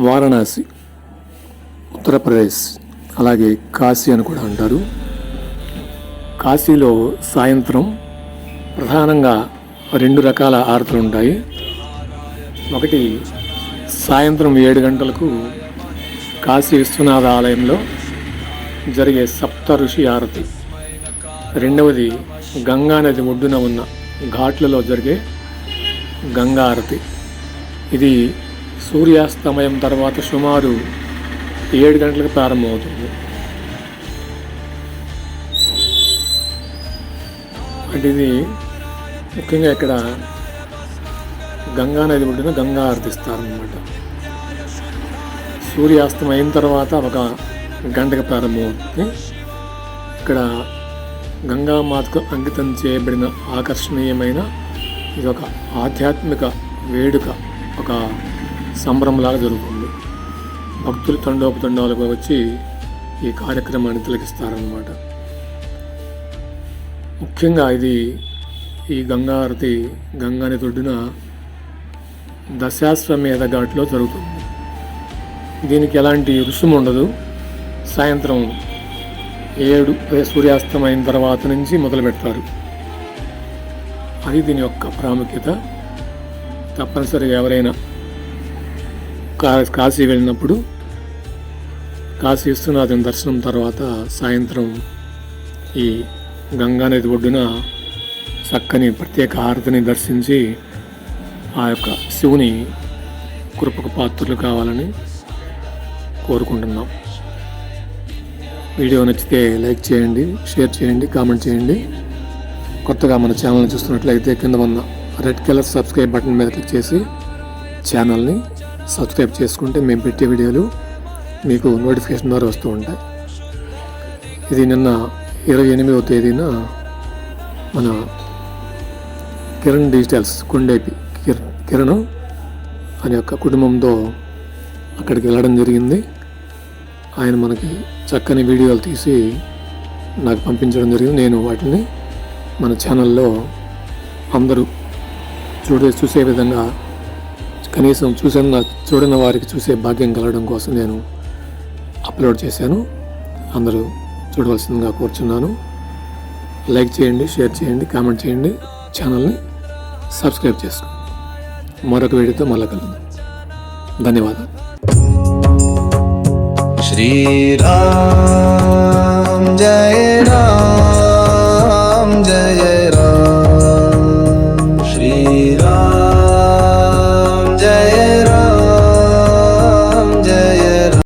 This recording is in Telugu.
వారణాసి, ఉత్తరప్రదేశ్, అలాగే కాశీ అని కూడా అంటారు. కాశీలో సాయంత్రం ప్రధానంగా 2 రకాల ఆరతులు ఉంటాయి. ఒకటి సాయంత్రం 7 గంటలకు కాశీ విశ్వనాథ ఆలయంలో జరిగే సప్త ఋషి ఆరతి. రెండవది గంగా నది ఒడ్డున ఉన్న ఘాట్లలో జరిగే గంగా ఆరతి. ఇది సూర్యాస్తమయం తర్వాత సుమారు 7 గంటలకు ప్రారంభమవుతుంది. అంటే ఇది ముఖ్యంగా ఇక్కడ గంగా నది ఒడ్డున గంగా ఆరతిస్తారన్నమాట. సూర్యాస్తం అయిన తర్వాత 1 గంటకు ప్రారంభమవుతుంది. ఇక్కడ గంగామాతకు అంకితం చేయబడిన ఆకర్షణీయమైన ఇది ఒక ఆధ్యాత్మిక వేడుక, ఒక సంబరంలాగా జరుగుతుంది. భక్తులు తండోపతండాలుగా వచ్చి ఈ కార్యక్రమాన్ని తిలకిస్తారన్నమాట. ముఖ్యంగా ఇది ఈ గంగా ఆరతి గంగానది ఒడ్డున దశాశ్వమేధ ఘాట్లో జరుగుతుంది. దీనికి ఎలాంటి రుసుము ఉండదు. సాయంత్రం 7 సూర్యాస్తమైన తర్వాత నుంచి మొదలు పెడతారు. అది దీని యొక్క ప్రాముఖ్యత. తప్పనిసరిగా ఎవరైనా కాశీ వెళ్ళినప్పుడు కాశీ విశ్వనాథుని దర్శనం తర్వాత సాయంత్రం ఈ గంగానది ఒడ్డున చక్కని ప్రత్యేక హారతిని దర్శించి ఆ యొక్క శివుని కృపకు పాత్రలు కావాలని కోరుకుంటున్నాం. వీడియో నచ్చితే లైక్ చేయండి, షేర్ చేయండి, కామెంట్ చేయండి. కొత్తగా మన ఛానల్ని చూస్తున్నట్లయితే కింద ఉన్న రెడ్ కలర్ సబ్స్క్రైబ్ బటన్ మీద క్లిక్ చేసి ఛానల్ని సబ్స్క్రైబ్ చేసుకుంటే మేము పెట్టే వీడియోలు మీకు నోటిఫికేషన్ ద్వారా వస్తూ ఉంటాయి. ఇది నిన్న 28వ తేదీన మన కిరణ్ డిజిటల్స్ కొండేపి కిరణ్ అనే యొక్క కుటుంబంతో అక్కడికి వెళ్ళడం జరిగింది. ఆయన మనకి చక్కని వీడియోలు తీసి నాకు పంపించడం జరిగింది. నేను వాటిని మన ఛానల్లో అందరూ చూసే విధంగా, కనీసం చూడని వారికి చూసే భాగ్యం కలగడం కోసం నేను అప్లోడ్ చేశాను. అందరూ చూడవలసిందిగా కోరుచున్నాను. లైక్ చేయండి, షేర్ చేయండి, కామెంట్ చేయండి, ఛానల్ని సబ్స్క్రైబ్ చేసుకోండి. మరొక వీడియోతో మళ్ళీ కలుద్దాం. ధన్యవాదాలు. श्री राम जय राम।